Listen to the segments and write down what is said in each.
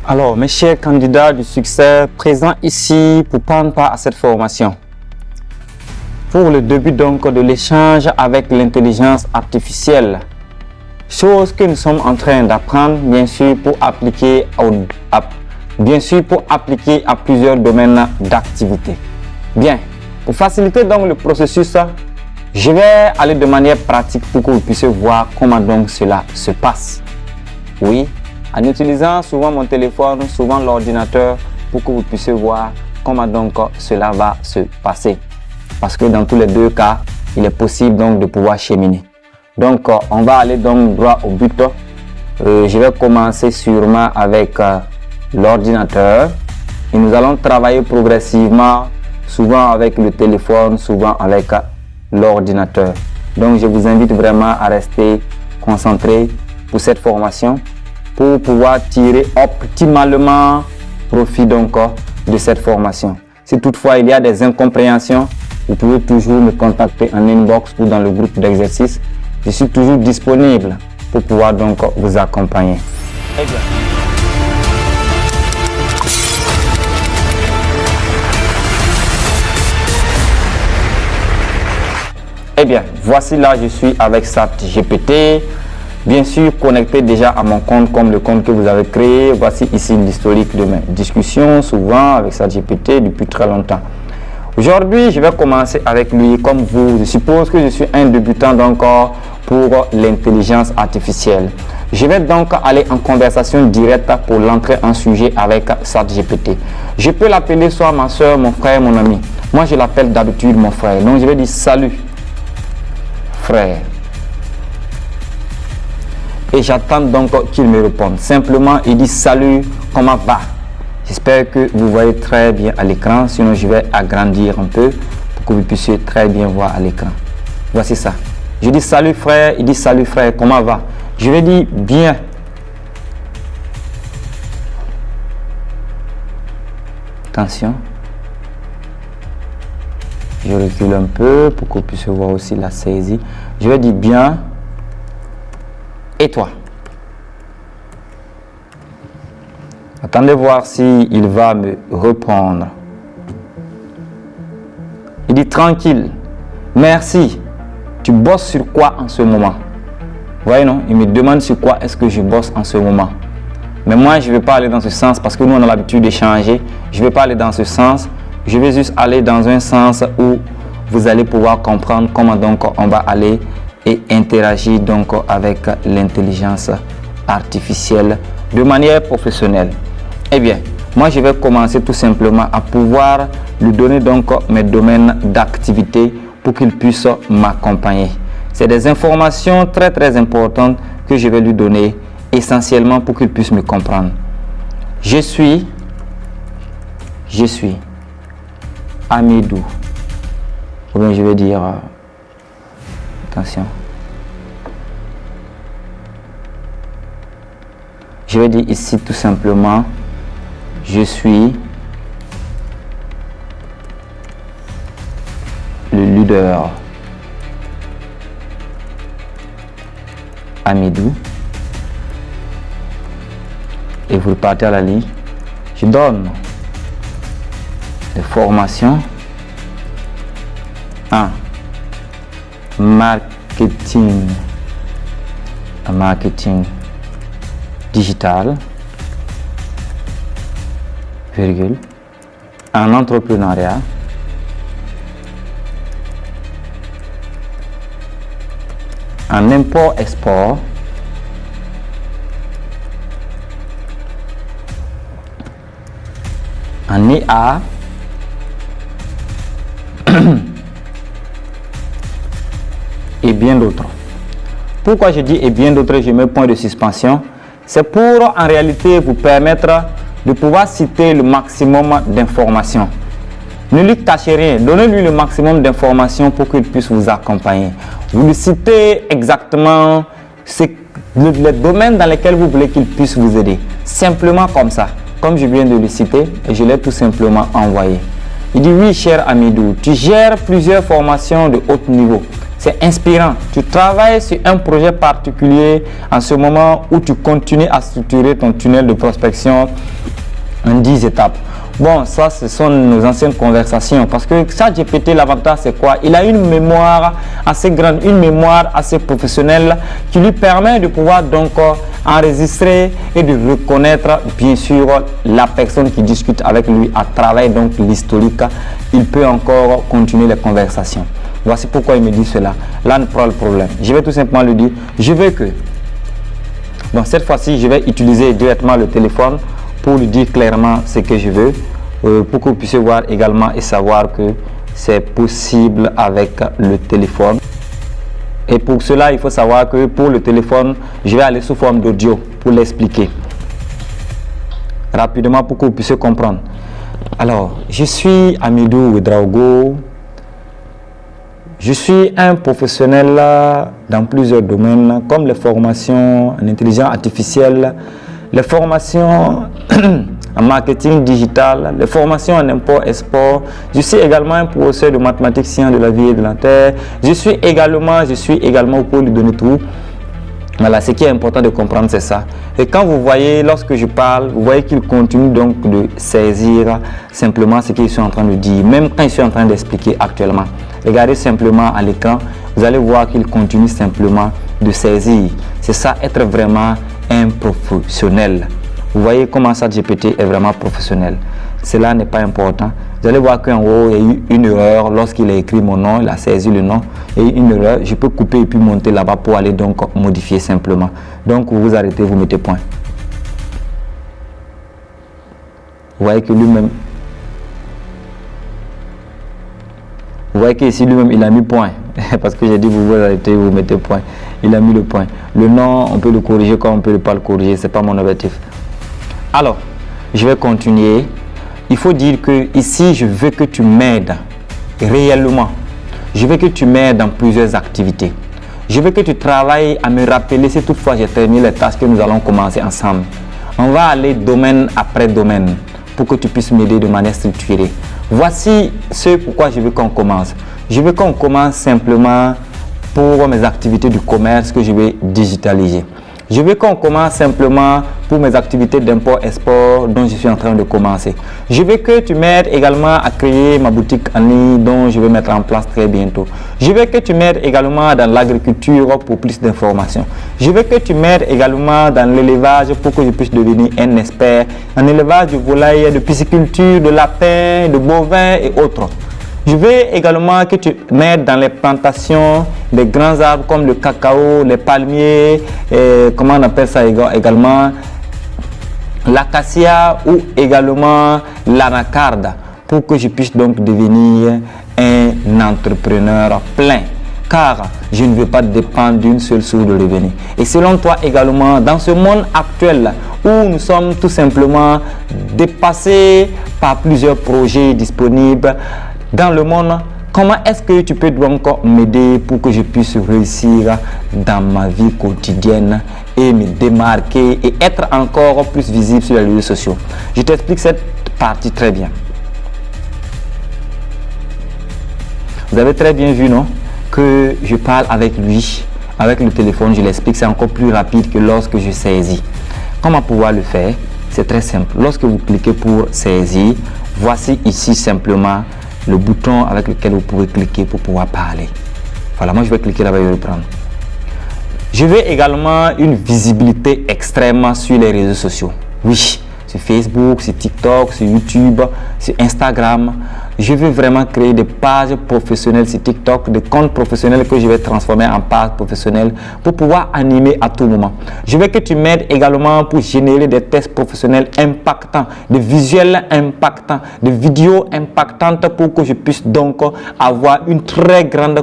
Alors, mes chers candidats du succès, présents ici pour prendre part à cette formation. Pour le début donc de l'échange avec l'intelligence artificielle, chose que nous sommes en train d'apprendre, bien sûr, pour appliquer à plusieurs domaines d'activité. Bien, pour faciliter donc le processus, je vais aller de manière pratique pour que vous puissiez voir comment donc cela se passe. Oui, en utilisant souvent mon téléphone, souvent l'ordinateur, pour que vous puissiez voir comment donc cela va se passer. Parce que dans tous les deux cas, il est possible donc de pouvoir cheminer. Donc, on va aller donc droit au but. Je vais commencer sûrement avec l'ordinateur. Et nous allons travailler progressivement, souvent avec le téléphone, souvent avec l'ordinateur. Donc, je vous invite vraiment à rester concentré pour cette formation, pour pouvoir tirer optimalement profit donc de cette formation. Si toutefois il y a des incompréhensions, vous pouvez toujours me contacter en inbox ou dans le groupe d'exercice. Je suis toujours disponible pour pouvoir donc vous accompagner. Eh bien, voici là, je suis avec ChatGPT. Bien sûr, connecté déjà à mon compte comme le compte que vous avez créé. Voici ici l'historique de mes discussions, souvent avec ChatGPT depuis très longtemps. Aujourd'hui, je vais commencer avec lui comme vous. Je suppose que je suis un débutant donc pour l'intelligence artificielle. Je vais donc aller en conversation directe pour l'entrée en sujet avec ChatGPT. Je peux l'appeler soit ma soeur, mon frère, mon ami. Moi, je l'appelle d'habitude mon frère. Donc, je vais dire salut, frère. Et j'attends donc qu'il me réponde. Simplement, il dit salut, comment va? J'espère que vous voyez très bien à l'écran. Sinon, je vais agrandir un peu pour que vous puissiez très bien voir à l'écran. Voici ça. Je dis salut frère. Il dit salut frère, comment va? Je vais dire bien. Attention. Je recule un peu pour que vous puissiez voir aussi la saisie. Je vais dire bien. Et toi? Attendez voir s'il va me reprendre. Il dit tranquille. Merci. Tu bosses sur quoi en ce moment? Vous voyez non? Il me demande sur quoi est-ce que je bosse en ce moment. Mais moi, je ne vais pas aller dans ce sens parce que nous, on a l'habitude d'échanger. Je ne vais pas aller dans ce sens. Je vais juste aller dans un sens où vous allez pouvoir comprendre comment donc on va aller et interagir donc avec l'intelligence artificielle de manière professionnelle. Eh bien, moi je vais commencer tout simplement à pouvoir lui donner donc mes domaines d'activité pour qu'il puisse m'accompagner. C'est des informations très importantes que je vais lui donner essentiellement pour qu'il puisse me comprendre. Je suis Amidou. Ou bien je vais dire, attention. Je vais dire ici tout simplement, je suis le leader Amidou. Et vous repartez à la ligne. Je donne des formations en marketing digital, virgule, en entrepreneuriat, en import-export, en IA, et bien d'autres. Pourquoi je dis et bien d'autres, je mets point de suspension? C'est pour en réalité vous permettre de pouvoir citer le maximum d'informations. Ne lui cachez rien, donnez-lui le maximum d'informations pour qu'il puisse vous accompagner. Vous lui citez exactement les domaines dans lesquels vous voulez qu'il puisse vous aider. Simplement comme ça, comme je viens de le citer, et je l'ai tout simplement envoyé. Il dit oui cher Amidou, tu gères plusieurs formations de haut niveau. c'est inspirant. Tu travailles sur un projet particulier en ce moment où tu continues à structurer ton tunnel de prospection en 10 étapes. Bon, ça, ce sont nos anciennes conversations parce que ChatGPT, l'avantage, c'est quoi? Il a une mémoire assez grande, une mémoire assez professionnelle qui lui permet de pouvoir donc enregistrer et de reconnaître bien sûr la personne qui discute avec lui à travers donc l'historique. Il peut encore continuer les conversations. Voici pourquoi il me dit cela. Là, ne prend le problème. Je vais tout simplement lui dire, je veux que... Donc cette fois-ci, je vais utiliser directement le téléphone pour lui dire clairement ce que je veux, pour que vous puissiez voir également et savoir que c'est possible avec le téléphone. Et pour cela, il faut savoir que pour le téléphone, je vais aller sous forme d'audio pour l'expliquer rapidement pour que vous puissiez comprendre. Alors, je suis Amidou Ouedraogo. Je suis un professionnel dans plusieurs domaines comme les formations en intelligence artificielle, les formations en marketing digital, les formations en import-export. Je suis également un professeur de mathématiques, sciences de la vie et de la terre. Je suis également, pour lui donner tout. Voilà, ce qui est important de comprendre, c'est ça. Et quand vous voyez, lorsque je parle, vous voyez qu'il continue donc de saisir simplement ce qu'il est en train de dire, même quand je suis en train d'expliquer actuellement. Regardez simplement à l'écran, vous allez voir qu'il continue simplement de saisir. C'est ça, être vraiment un professionnel. Vous voyez comment ChatGPT est vraiment professionnel. Cela n'est pas important. Vous allez voir qu'en haut, il y a eu une erreur lorsqu'il a écrit mon nom, il a saisi le nom. Il y a eu une erreur, je peux couper et puis monter là-bas pour aller donc modifier simplement. Donc vous vous arrêtez, vous mettez point. Vous voyez que lui-même, vous voyez qu'ici lui-même il a mis point. Parce que j'ai dit vous vous arrêtez, vous mettez point. Il a mis le point. Le nom, on peut le corriger comme on peut ne pas le corriger. Ce n'est pas mon objectif. Alors, je vais continuer. Il faut dire que ici, je veux que tu m'aides réellement. Je veux que tu m'aides dans plusieurs activités. Je veux que tu travailles à me rappeler si toutefois j'ai terminé les tâches que nous allons commencer ensemble. On va aller domaine après domaine pour que tu puisses m'aider de manière structurée. Voici ce pourquoi je veux qu'on commence. Je veux qu'on commence simplement pour mes activités du commerce que je vais digitaliser. Je veux qu'on commence simplement pour mes activités d'import-export dont je suis en train de commencer. Je veux que tu m'aides également à créer ma boutique en ligne dont je vais mettre en place très bientôt. Je veux que tu m'aides également dans l'agriculture pour plus d'informations. Je veux que tu m'aides également dans l'élevage pour que je puisse devenir un expert en élevage de volailles, de pisciculture, de lapins, de bovins et autres. Je veux également que tu m'aides dans les plantations des grands arbres comme le cacao, les palmiers, comment on appelle ça également, l'acacia ou également l'anacarde pour que je puisse donc devenir un entrepreneur plein. Car je ne veux pas dépendre d'une seule source de revenus. Et selon toi également, dans ce monde actuel où nous sommes tout simplement dépassés par plusieurs projets disponibles, dans le monde, comment est-ce que tu peux donc m'aider pour que je puisse réussir dans ma vie quotidienne et me démarquer et être encore plus visible sur les réseaux sociaux? Je t'explique cette partie très bien. Vous avez très bien vu, non, que je parle avec lui, avec le téléphone, je l'explique, c'est encore plus rapide que lorsque je saisis. Comment pouvoir le faire? C'est très simple. Lorsque vous cliquez pour saisir, voici ici simplement le bouton avec lequel vous pouvez cliquer pour pouvoir parler. Voilà, moi je vais cliquer là-bas et reprendre. Je veux également une visibilité extrêmement sur les réseaux sociaux. Oui, sur Facebook, sur TikTok, sur YouTube, sur Instagram. Je veux vraiment créer des pages professionnelles sur TikTok, des comptes professionnels que je vais transformer en pages professionnelles pour pouvoir animer à tout moment. Je veux que tu m'aides également pour générer des tests professionnels impactants, des visuels impactants, des vidéos impactantes pour que je puisse donc avoir une très grande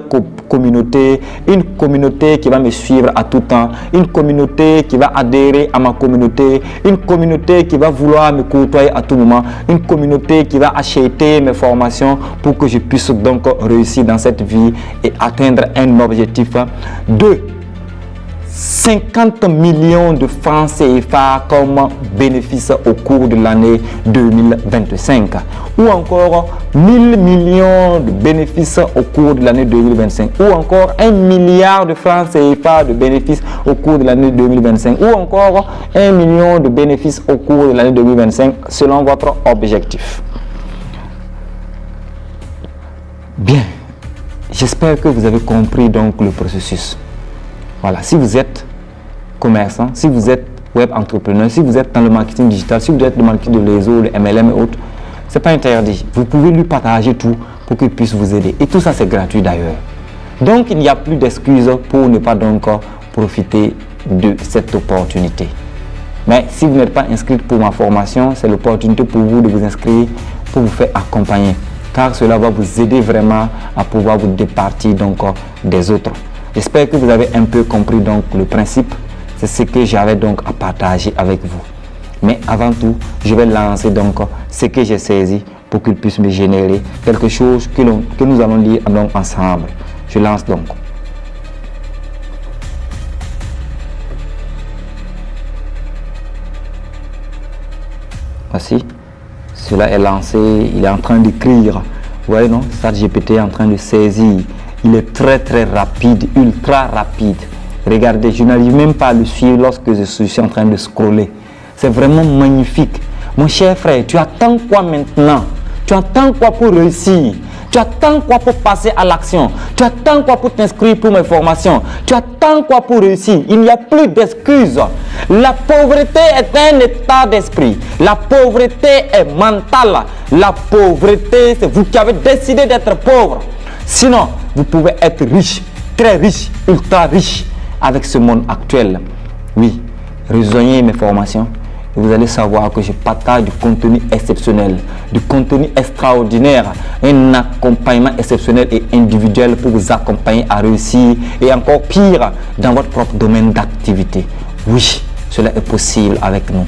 communauté, une communauté qui va me suivre à tout temps, une communauté qui va adhérer à ma communauté, une communauté qui va vouloir me côtoyer à tout moment, une communauté qui va acheter mes formations pour que je puisse donc réussir dans cette vie et atteindre un objectif. 2. 50 millions de francs CFA comme bénéfice au cours de l'année 2025 ou encore 1000 millions de bénéfices au cours de l'année 2025 ou encore 1 milliard de francs CFA de bénéfices au cours de l'année 2025 ou encore 1 million de bénéfices au cours de l'année 2025 selon votre objectif. Bien, j'espère que vous avez compris donc le processus. Voilà, si vous êtes commerçant, si vous êtes web entrepreneur, si vous êtes dans le marketing digital, si vous êtes dans le marketing de réseau, le MLM et autres, c'est pas interdit. Vous pouvez lui partager tout pour qu'il puisse vous aider. Et tout ça, c'est gratuit d'ailleurs. Donc, il n'y a plus d'excuses pour ne pas donc profiter de cette opportunité. Mais si vous n'êtes pas inscrit pour ma formation, c'est l'opportunité pour vous de vous inscrire pour vous faire accompagner. Car cela va vous aider vraiment à pouvoir vous départir donc des autres. J'espère que vous avez un peu compris donc le principe. C'est ce que j'avais donc à partager avec vous. Mais avant tout, je vais lancer donc ce que j'ai saisi pour qu'il puisse me générer quelque chose que nous allons lire donc ensemble. Je lance donc. Voici. Cela est lancé. Il est en train d'écrire. Vous voyez, non? ChatGPT est en train de saisir. Il est très rapide, ultra rapide. Regardez, je n'arrive même pas à le suivre lorsque je suis en train de scroller. C'est vraiment magnifique. Mon cher frère, tu attends quoi maintenant? Tu attends quoi pour réussir? Tu attends quoi pour passer à l'action? Tu attends quoi pour t'inscrire pour mes formations? Tu attends quoi pour réussir? Il n'y a plus d'excuses. La pauvreté est un état d'esprit. La pauvreté est mentale. La pauvreté, c'est vous qui avez décidé d'être pauvre. Sinon, vous pouvez être riche, très riche, ultra riche avec ce monde actuel. Oui, rejoignez mes formations et vous allez savoir que je partage du contenu exceptionnel, du contenu extraordinaire, un accompagnement exceptionnel et individuel pour vous accompagner à réussir et encore pire dans votre propre domaine d'activité. Oui, cela est possible avec nous.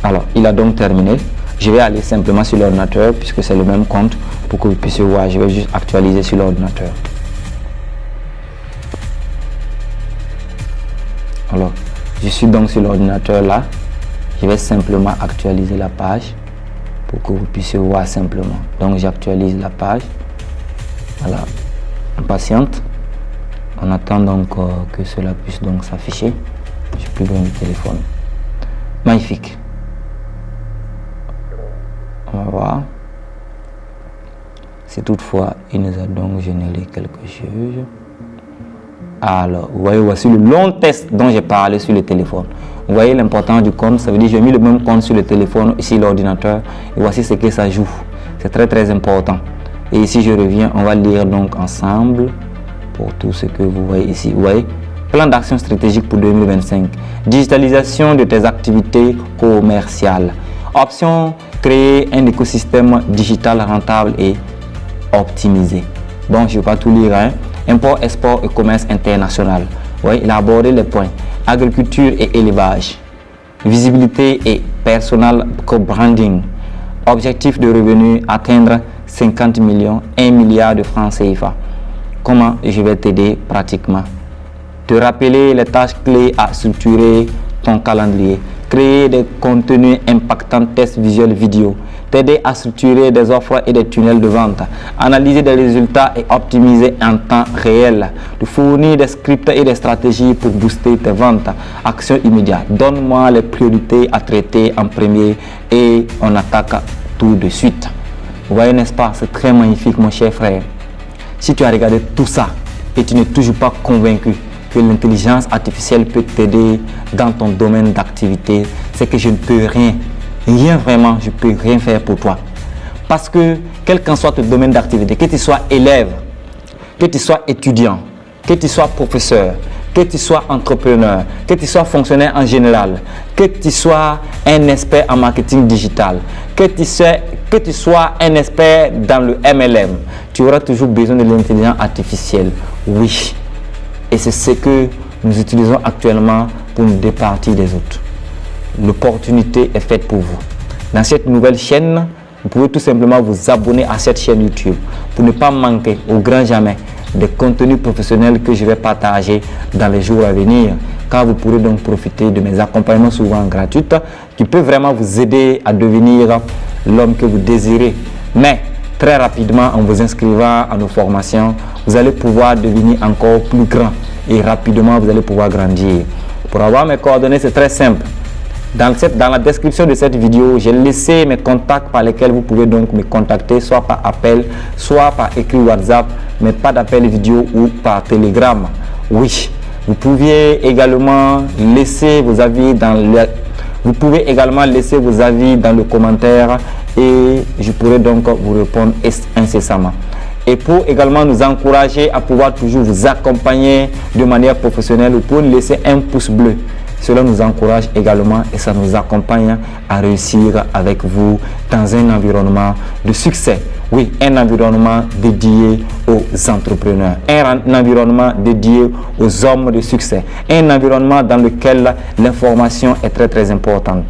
Alors, il a donc terminé. Je vais aller simplement sur l'ordinateur puisque c'est le même compte pour que vous puissiez voir. Je vais juste actualiser sur l'ordinateur. Alors, je suis donc sur l'ordinateur là. Je vais simplement actualiser la page pour que vous puissiez voir simplement. Donc, j'actualise la page. Voilà. On patiente. On attend donc que cela puisse donc s'afficher. Je suis plus loin du téléphone. Magnifique. On va voir si toutefois il nous a donc généré quelque chose. Alors, vous voyez, voici le long test dont j'ai parlé sur le téléphone. Vous voyez l'importance du compte, ça veut dire que j'ai mis le même compte sur le téléphone, ici l'ordinateur, et voici ce que ça joue. C'est très important. Et ici je reviens, on va lire donc ensemble pour tout ce que vous voyez ici. Vous voyez, plan d'action stratégique pour 2025, digitalisation de tes activités commerciales. Option, créer un écosystème digital rentable et optimisé. Bon, je ne vais pas tout lire. Import, export et commerce international. Oui, il a abordé les points. Agriculture et élevage. Visibilité et personal co-branding. Objectif de revenus, atteindre 50 millions, 1 milliard de francs CFA. Comment je vais t'aider pratiquement? Te rappeler les tâches clés à structurer ton calendrier. Créer des contenus impactants, tests visuels vidéo, t'aider à structurer des offres et des tunnels de vente, analyser des résultats et optimiser en temps réel, de fournir des scripts et des stratégies pour booster tes ventes, action immédiate, donne-moi les priorités à traiter en premier et on attaque tout de suite. Vous voyez, n'est-ce pas, c'est très magnifique mon cher frère. Si tu as regardé tout ça et tu n'es toujours pas convaincu que l'intelligence artificielle peut t'aider dans ton domaine d'activité, c'est que je ne peux rien vraiment, je ne peux rien faire pour toi. Parce que, quel qu'en soit ton domaine d'activité, que tu sois élève, que tu sois étudiant, que tu sois professeur, que tu sois entrepreneur, que tu sois fonctionnaire en général, que tu sois un expert en marketing digital, que tu sois un expert dans le MLM, tu auras toujours besoin de l'intelligence artificielle. Oui. Et c'est ce que nous utilisons actuellement pour nous départir des autres. L'opportunité est faite pour vous. Dans cette nouvelle chaîne, vous pouvez tout simplement vous abonner à cette chaîne YouTube pour ne pas manquer au grand jamais des contenus professionnels que je vais partager dans les jours à venir, car vous pourrez donc profiter de mes accompagnements souvent gratuits qui peuvent vraiment vous aider à devenir l'homme que vous désirez. Mais très rapidement, en vous inscrivant à nos formations, vous allez pouvoir devenir encore plus grand et rapidement vous allez pouvoir grandir. Pour avoir mes coordonnées, c'est très simple. Dans la description de cette vidéo, j'ai laissé mes contacts par lesquels vous pouvez donc me contacter, soit par appel, soit par écrit WhatsApp, mais pas d'appel vidéo ou par Telegram. Oui, vous pouvez également laisser vos avis dans le commentaire et je pourrai donc vous répondre incessamment. Et pour également nous encourager à pouvoir toujours vous accompagner de manière professionnelle, vous pouvez nous laisser un pouce bleu. Cela nous encourage également et ça nous accompagne à réussir avec vous dans un environnement de succès. Oui, un environnement dédié aux entrepreneurs, un environnement dédié aux hommes de succès, un environnement dans lequel l'information est très très importante.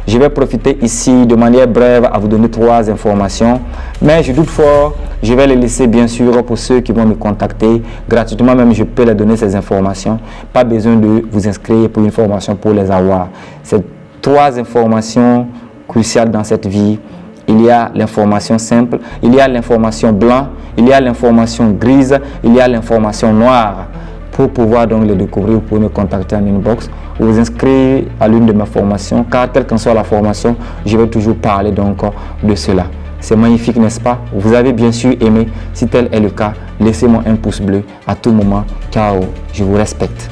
Je vais profiter ici de manière brève à vous donner 3 informations, mais je doute fort, je vais les laisser bien sûr pour ceux qui vont me contacter gratuitement, même je peux les donner ces informations. Pas besoin de vous inscrire pour une formation pour les avoir. Ces 3 informations cruciales dans cette vie. Il y a l'information simple, il y a l'information blanc, il y a l'information grise, il y a l'information noire. Pour pouvoir donc les découvrir, vous pouvez me contacter en inbox ou vous inscrire à l'une de mes formations, car quelle qu'en soit la formation, je vais toujours parler donc de cela. C'est magnifique, n'est-ce pas? Vous avez bien sûr aimé. Si tel est le cas, laissez-moi un pouce bleu à tout moment, car je vous respecte.